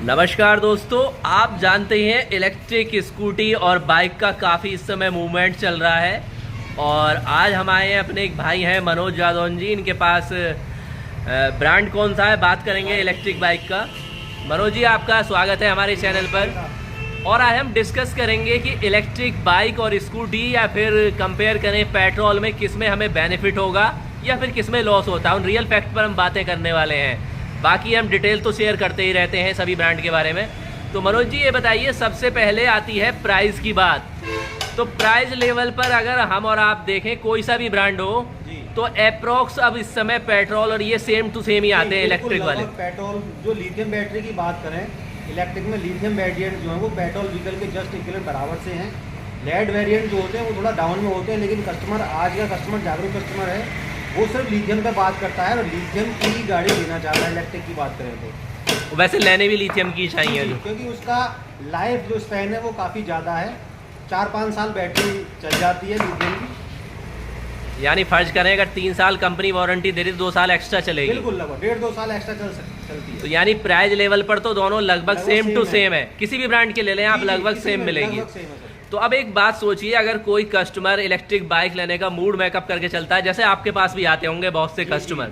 नमस्कार दोस्तों, आप जानते हैं इलेक्ट्रिक स्कूटी और बाइक का काफ़ी इस समय मूवमेंट चल रहा है। और आज हम आए हैं, अपने एक भाई हैं मनोज जादौन जी, इनके पास ब्रांड कौन सा है बात करेंगे इलेक्ट्रिक बाइक का। मनोज जी, आपका स्वागत है हमारे चैनल पर। और आज हम डिस्कस करेंगे कि इलेक्ट्रिक बाइक और स्कूटी या फिर कंपेयर करें पेट्रोल में किस में हमें बेनिफिट होगा या फिर किस में लॉस होता है। उन रियल फैक्ट पर हम बातें करने वाले हैं। बाकी हम डिटेल तो शेयर करते ही रहते हैं सभी ब्रांड के बारे में। तो मनोज जी ये बताइए, सबसे पहले आती है प्राइस की बात। तो प्राइस लेवल पर अगर हम और आप देखें कोई सा भी ब्रांड हो तो अप्रोक्स अब इस समय पेट्रोल और ये सेम टू सेम ही आते हैं इलेक्ट्रिक वाले। पेट्रोल जो लिथियम बैटरी की बात करें, इलेक्ट्रिक में लिथियम वेरिएंट जो है वो पेट्रोल व्हीकल के जस्ट इक्वलेंट बराबर से हैं। लेड वेरिएंट जो होते हैं वो थोड़ा डाउन में होते हैं, लेकिन कस्टमर आज का कस्टमर जागरूक कस्टमर है, वो सिर्फ लिथियम पे बात करता है और लिथियम की गाड़ी लेना चाहता है। इलेक्ट्रिक की बात करें तो वैसे लेने भी लिथियम की चाहिए क्योंकि उसका लाइफ जो स्पैन है वो काफ़ी ज़्यादा है। 4-5 साल बैटरी चल जाती है लिथियम की। यानी फर्ज करें अगर 3 साल कंपनी वारंटी दे रही तो 2 साल एक्स्ट्रा चलेगी। बिल्कुल, लगभग 1.5-2 साल एक्स्ट्रा चलती है। तो यानी प्राइस लेवल पर तो दोनों लगभग सेम टू सेम है। किसी भी ब्रांड के ले लें आप, लगभग सेम मिलेगी। तो अब एक बात सोचिए, अगर कोई कस्टमर इलेक्ट्रिक बाइक लेने का मूड मेकअप करके चलता है, जैसे आपके पास भी आते होंगे बहुत से कस्टमर,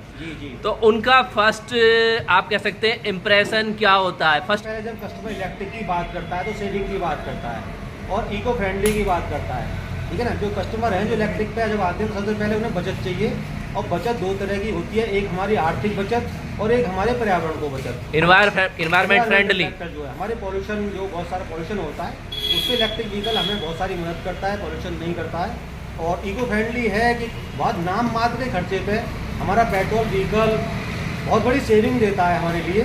तो उनका फर्स्ट आप कह सकते हैं इम्प्रेशन क्या होता है? फर्स्ट जब कस्टमर इलेक्ट्रिक की बात करता है तो सेविंग की बात करता है और इको फ्रेंडली की बात करता है, ठीक है ना। जो कस्टमर हैं जो इलेक्ट्रिक पे जब आते हैं तो सबसे पहले उन्हें बचत चाहिए, और बचत 2 तरह की होती है, एक हमारी आर्थिक बचत और एक हमारे पर्यावरण को बचत। इन्वायरमेंट फ्रेंडली जो है हमारे पॉल्यूशन, जो बहुत सारा पॉल्यूशन होता है उससे इलेक्ट्रिक व्हीकल हमें बहुत सारी मदद करता है, पॉल्यूशन नहीं करता है। और इको फ्रेंडली है कि बहुत नाम मात्र के खर्चे पे हमारा पेट्रोल व्हीकल बहुत बड़ी सेविंग देता है हमारे लिए।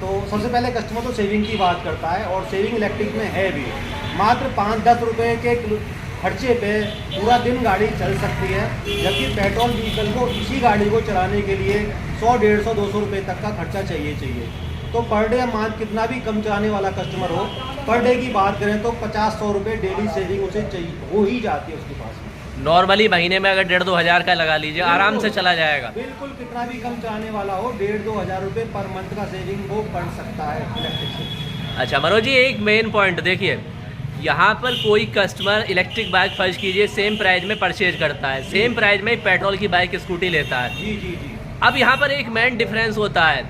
तो सबसे पहले कस्टमर तो सेविंग की बात करता है, और सेविंग इलेक्ट्रिक में है भी। मात्र 5-10 रुपये के खर्चे पे पूरा दिन गाड़ी चल सकती है, जबकि पेट्रोल व्हीकल को इसी गाड़ी को चलाने के लिए 100, 150, 200 रुपये तक का खर्चा चाहिए। तो पर डे मान कितना भी कम चलाने वाला कस्टमर हो, पर डे की बात करें तो 50-100 रुपये डेली सेविंग उसे चाहिए, हो ही जाती है उसके पास। नॉर्मली महीने में अगर 1,500-2 हज़ार का लगा लीजिए, आराम से चला जाएगा। बिल्कुल, कितना भी कम चलाने वाला हो 1,500-2 हज़ार रुपये पर मंथ का सेविंग वो कर सकता है इलेक्ट्रिक से। अच्छा मनोज जी, एक मेन पॉइंट देखिए, यहाँ पर कोई कस्टमर इलेक्ट्रिक बाइक फर्ज कीजिए सेम प्राइस में परचेज करता है, सेम प्राइस में पेट्रोल की बाइक स्कूटी लेता है। जी। अब यहाँ पर एक मेन डिफरेंस होता है,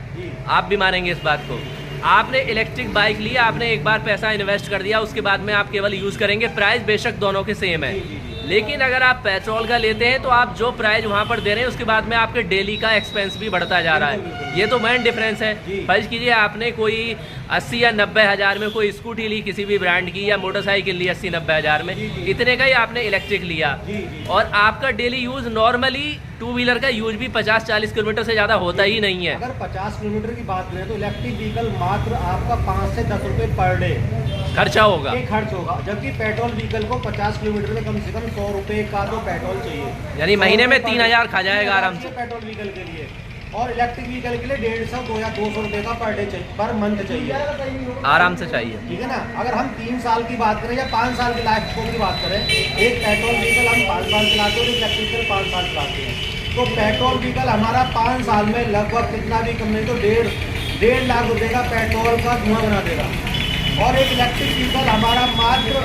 आप भी मानेंगे इस बात को। आपने इलेक्ट्रिक बाइक ली, आपने एक बार पैसा इन्वेस्ट कर दिया, उसके बाद में आप केवल यूज़ करेंगे, प्राइस बेशक दोनों के सेम है। लेकिन अगर आप पेट्रोल का लेते हैं तो आप जो प्राइस वहाँ पर दे रहे हैं उसके बाद में आपके डेली का एक्सपेंस भी बढ़ता जा रहा है। ये तो मेन डिफरेंस है। फर्ज कीजिए आपने कोई 80 या 90 हज़ार में कोई स्कूटी ली किसी भी ब्रांड की, या मोटरसाइकिल ली 80-90 हज़ार में, इतने का ही आपने इलेक्ट्रिक लिया, और आपका डेली यूज़ नॉर्मली 2 व्हीलर का यूज भी 50-40 किलोमीटर से ज़्यादा होता ही नहीं है। अगर 50 किलोमीटर की बात करें तो इलेक्ट्रिक व्हीकल मात्र आपका 5 से 10 रुपये पर डे खर्चा होगा, जबकि पेट्रोल व्हीकल को 50 किलोमीटर में कम से कम 100 रुपये का तो पेट्रोल चाहिए, यानी महीने में 3,000 खा जाएगा आराम से पेट्रोल व्हीकल के लिए। और इलेक्ट्रिक व्हीकल के लिए 150 या 200 रुपये का पर डे चाहिए, पर मंथ चाहिए, आराम से चाहिए, ठीक है ना। अगर हम 3 साल की बात करें या 5 साल की लाइफ स्पैन की बात करें, एक पेट्रोल व्हीकल हम 5 साल चलाते हैं और इलेक्ट्रिक व्हीकल 5 साल चलाते हैं, तो पेट्रोल व्हीकल हमारा 5 साल में लगभग कितना भी कम नहीं तो 1.5 लाख रुपये का पेट्रोल का धुआं बना देगा। और एक इलेक्ट्रिक व्हीकल हमारा मात्र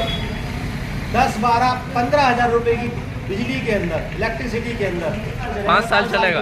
10, 12, 15 हज़ार रुपये की बिजली के अंदर, इलेक्ट्रिसिटी के अंदर 5 साल चलेगा।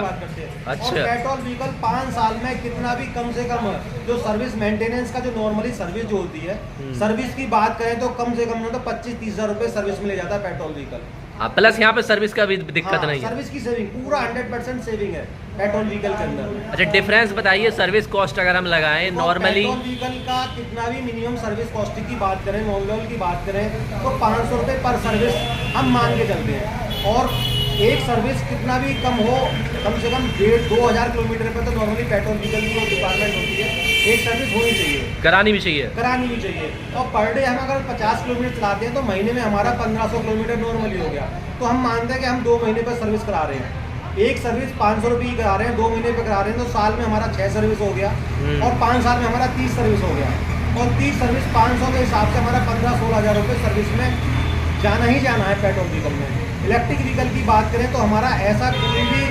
अच्छा। और पेट्रोल व्हीकल 5 साल में कितना भी कम से कम जो सर्विस मेंटेनेंस का जो नॉर्मली सर्विस जो होती है, सर्विस की बात करें तो कम से कम तो 25-30 हज़ार रुपये सर्विस में ले जाता है पेट्रोल व्हीकल। प्लस यहाँ पे सर्विस का भी दिक्कत नहीं है। सर्विस की सेविंग पूरा 100% सेविंग है पेट्रोल व्हीकल के अंदर। अच्छा, डिफरेंस बताइए सर्विस कॉस्ट अगर हम लगाएं नॉर्मली। पेट्रोल व्हीकल का कितना भी मिनिमम सर्विस कॉस्ट की बात करें, नॉमिनल की बात करें तो 500 रुपये पर सर्विस हम मान के चलते हैं। और एक सर्विस कितना भी कम हो, कम से कम 1,500-2 हज़ार किलोमीटर पर तो नॉर्मली पेट्रोल व्हीकल की जो रिक्वायरमेंट होती है, एक सर्विस होनी चाहिए, करानी भी चाहिए। और पर डे हम अगर 50 किलोमीटर चलाते हैं तो महीने में हमारा 1500 किलोमीटर नॉर्मली हो गया। तो हम मानते हैं कि हम 2 महीने पर सर्विस करा रहे हैं, एक सर्विस 500 रुपये की करा रहे हैं, 2 महीने पर करा रहे हैं, तो साल में हमारा 6 सर्विस हो गया, और 5 साल में हमारा 30 सर्विस हो गया। और 30 सर्विस 500 के हिसाब से हमारा 15-16 हज़ार रुपये सर्विस में जाना ही जाना है पेट्रोल व्हीकल में। इलेक्ट्रिक व्हीकल की बात करें तो हमारा ऐसा कोई भी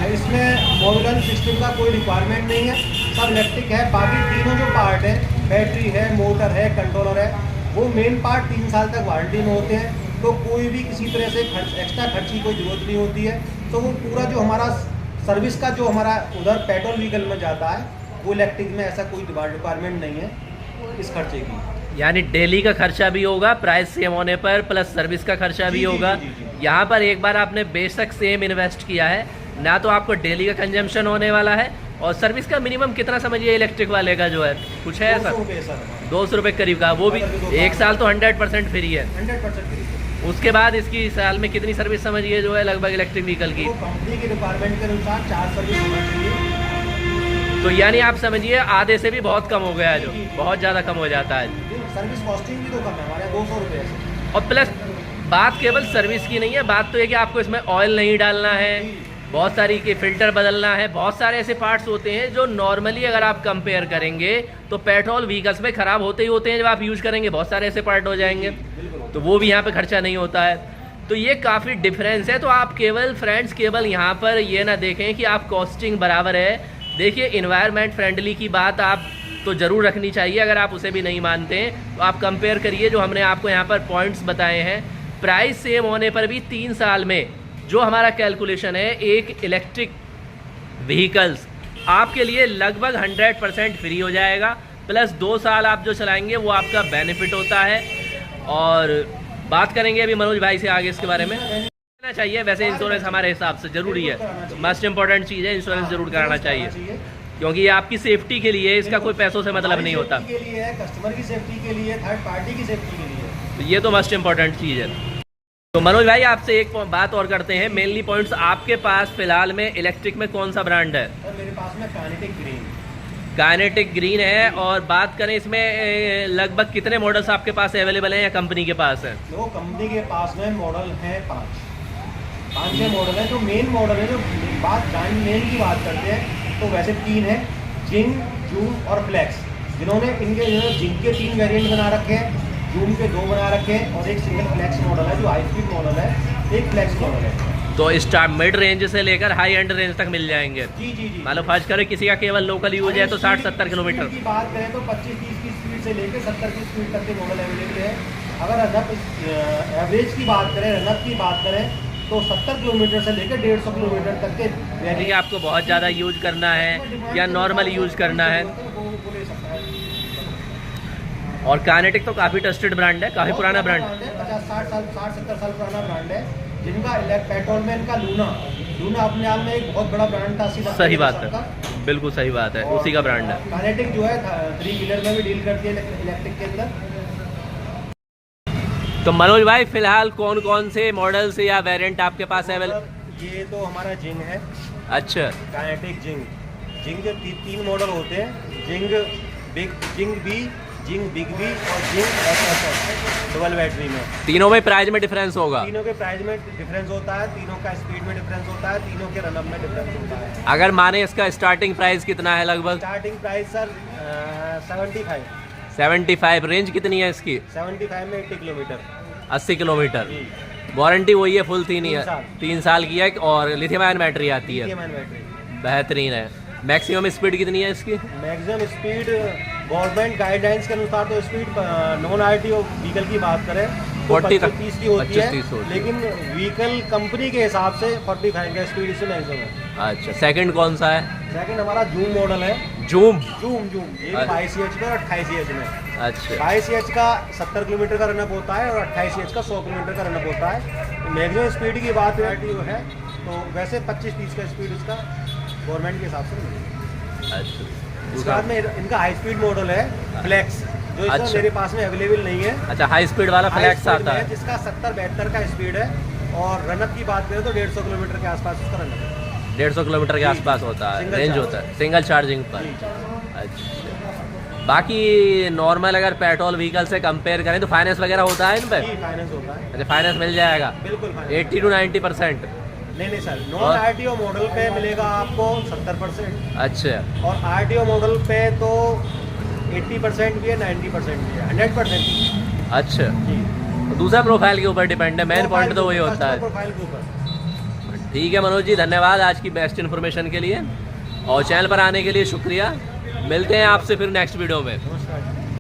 इसमें मॉडर्न सिस्टम का कोई रिक्वायरमेंट नहीं है, सब इलेक्ट्रिक है। बाकी तीनों जो पार्ट है, बैटरी है, मोटर है, कंट्रोलर है, वो मेन पार्ट 3 साल तक वारंटी में होते हैं। तो कोई भी किसी तरह से एक्स्ट्रा खर्च की कोई ज़रूरत नहीं होती है। तो वो पूरा जो हमारा सर्विस का जो हमारा उधर पेट्रोल व्हीकल में जाता है, वो इलेक्ट्रिक में ऐसा कोई रिक्वायरमेंट नहीं है इस खर्चे की। यानी डेली का खर्चा भी होगा प्राइस सेम होने पर, प्लस सर्विस का खर्चा भी होगा। यहाँ पर एक बार आपने बेशक सेम इन्वेस्ट किया है ना, तो आपको डेली का कंजम्पशन होने वाला है। और सर्विस का मिनिमम कितना समझिए इलेक्ट्रिक वाले का जो है, कुछ है ऐसा 200 रुपये करीब का, वो भी 1 साल तो 100% फ्री है। 100% फ्री। उसके बाद इसकी साल में कितनी सर्विस समझिए जो है लगभग इलेक्ट्रिक व्हीकल की? कंपनी की रिक्वायरमेंट के अनुसार 4 सर्विस होना चाहिए। तो यानी आप समझिए आधे से भी बहुत कम हो गया है, जो बहुत ज़्यादा कम हो जाता है। सर्विस कॉस्टिंग भी तो कम है हमारे 200 रुपये से। और प्लस बात केवल सर्विस की नहीं है, बात तो ये कि आपको इसमें ऑयल नहीं डालना है, बहुत सारी के फिल्टर बदलना है, बहुत सारे ऐसे पार्ट्स होते हैं जो नॉर्मली अगर आप कंपेयर करेंगे तो पेट्रोल व्हीकल्स में ख़राब होते ही होते हैं। जब आप यूज़ करेंगे बहुत सारे ऐसे पार्ट हो जाएंगे, तो वो भी यहाँ पे खर्चा नहीं होता है। तो ये काफ़ी डिफरेंस है। तो आप केवल फ्रेंड्स केवल यहाँ पर ये ना देखें कि आप कॉस्टिंग बराबर है। देखिए इन्वायरमेंट फ्रेंडली की बात आप तो ज़रूर रखनी चाहिए। अगर आप उसे भी नहीं मानते हैं तो आप कंपेयर करिए जो हमने आपको यहाँ पर पॉइंट्स बताए हैं। प्राइस सेम होने पर भी 3 साल में जो हमारा कैलकुलेशन है, एक इलेक्ट्रिक व्हीकल्स आपके लिए लगभग 100% फ्री हो जाएगा, प्लस 2 साल आप जो चलाएंगे वो आपका बेनिफिट होता है। और बात करेंगे अभी मनोज भाई से आगे इसके बारे में। करना चाहिए वैसे इंश्योरेंस हमारे हिसाब से ज़रूरी है, मोस्ट इंपॉर्टेंट चीज़ है, इंश्योरेंस ज़रूर कराना चाहिए क्योंकि ये आपकी सेफ्टी के लिए, इसका कोई पैसों से मतलब नहीं होता, के लिए है, कस्टमर की सेफ्टी के लिए, थर्ड पार्टी की सेफ्टी के लिए। तो ये तो मोस्ट इंपॉर्टेंट चीज़ है। तो मनोज भाई आपसे एक बात और करते हैं, मेनली पॉइंट्स आपके पास फिलहाल में इलेक्ट्रिक में कौन सा ब्रांड है? सर मेरे पास में काइनेटिक ग्रीन। काइनेटिक ग्रीन है। और बात करें इसमें लगभग कितने मॉडल्स आपके पास अवेलेबल हैं या कंपनी के पास है? वो कंपनी के पास में मॉडल हैं 5-6 मॉडल है। जो मेन मॉडल है, जो बात ब्रांड नेम की बात करते हैं तो वैसे 3 है, जिंग, जूम और फ्लेक्स। जिन्होंने इनके जिंग के 3 वेरिएंट बना रखे हैं, जूम के 2 बना रखे हैं और एक सिंगल फ्लेक्स मॉडल है जो हाई स्पीड मॉडल है, एक फ्लेक्स मॉडल है। तो स्टार्ट मिड रेंज से लेकर हाई एंड रेंज तक मिल जाएंगे। जी जी जी। मान लो फर्स्ट करें किसी का केवल लोकल यूज है तो 60-70 किलोमीटर की बात करें तो 25-30 की स्पीड से लेकर 70 की स्पीड तक के मॉडल अवेलेबल है। अगर रनअप एवरेज की बात करें, रनअप की बात करें तो 70 किलोमीटर से लेकर 150 किलोमीटर तक के यानी आपको बहुत ज़्यादा यूज करना है या नॉर्मल यूज करना है। और काइनेटिक तो काफ़ी ट्रस्टेड ब्रांड है, काफ़ी पुराना ब्रांड है, 50-60 साल 60-70 साल पुराना ब्रांड है। जिनका पेट्रोल में इनका लूना अपने आप में एक बहुत बड़ा ब्रांड था। सही बात है, बिल्कुल सही बात है, उसी का ब्रांड है। काइनेटिक जो है 3 व्हीलर में भी डील करती है इलेक्ट्रिक के अंदर। तो मनोज भाई फिलहाल कौन कौन से मॉडल्स या वेरिएंट आपके पास अवेलेबल? ये तो हमारा जिंग है। अच्छा, काइनेटिक जिंग के 3 मॉडल होते हैं, जिंग बी, जिंग बिग बी और जिंग एसएसएस डबल बैटरी में। तीनों में प्राइस में डिफरेंस होगा? तीनों के प्राइस में डिफरेंस होता है, तीनों का स्पीड में डिफरेंस होता है, तीनों के रनअप में डिफरेंस होता है। अगर माने इसका स्टार्टिंग प्राइस कितना है लगभग? Starting price sir 75। रेंज कितनी है इसकी? 75 में 80 किलोमीटर। 80 किलोमीटर। वारंटी वही है फुल 3 साल की है और लिथियम आयन बैटरी आती है, बेहतरीन है। मैक्सिमम स्पीड कितनी है इसकी? मैक्सिमम स्पीड गवर्नमेंट गाइडलाइंस के अनुसार तो स्पीड नॉन आरटीओ व्हीकल की बात करें तो 25-30 की होती है, लेकिन व्हीकल कंपनी के हिसाब से 45 का स्पीड इससे मैक्सिमम है। अच्छा, सेकंड कौन सा है? सेकंड हमारा जूम मॉडल है। जूम ये 22 CH का और 28 CH में। अच्छा, 22 CH का 70 किलोमीटर का रनअप होता है और 28 CH का 100 किलोमीटर का रनअप होता है। मैक्सिमम स्पीड की बात है तो वैसे 25-30 का स्पीड इसका गवर्नमेंट के हिसाब से मिलेगा। अच्छा, उसके बाद में इनका हाई स्पीड मॉडल है फ्लेक्स, जो इस अच्छा। मेरे पास में अवेलेबल नहीं है। अच्छा, हाई स्पीड वाला फ्लेक्स आता है जिसका 70-72 का स्पीड है और रनअप की बात करें तो 150 किलोमीटर के आसपास उसका रनअप है। 150 किलोमीटर के आसपास होता है, रेंज होता है सिंगल चार्जिंग पर। अच्छा, बाकी नॉर्मल अगर पेट्रोल व्हीकल से कंपेयर करें तो फाइनेंस वगैरह होता है इन पे? फाइनेंस होता है। अच्छा, फाइनेंस मिल जाएगा बिल्कुल 80 to 90%? नहीं सर, नॉन आरटीओ मॉडल पे मिलेगा आपको 70%। अच्छा, और आरटीओ मॉडल पे तो 80% भी है, 90% भी है, 100%। अच्छा, तो दूसरा प्रोफाइल के ऊपर डिपेंड है, मेन पॉइंट तो वही होता है। प्रोफाइल के ऊपर। ठीक है मनोज जी, धन्यवाद आज की बेस्ट इन्फॉर्मेशन के लिए और चैनल पर आने के लिए शुक्रिया। मिलते हैं आपसे फिर नेक्स्ट वीडियो में। नमस्कार।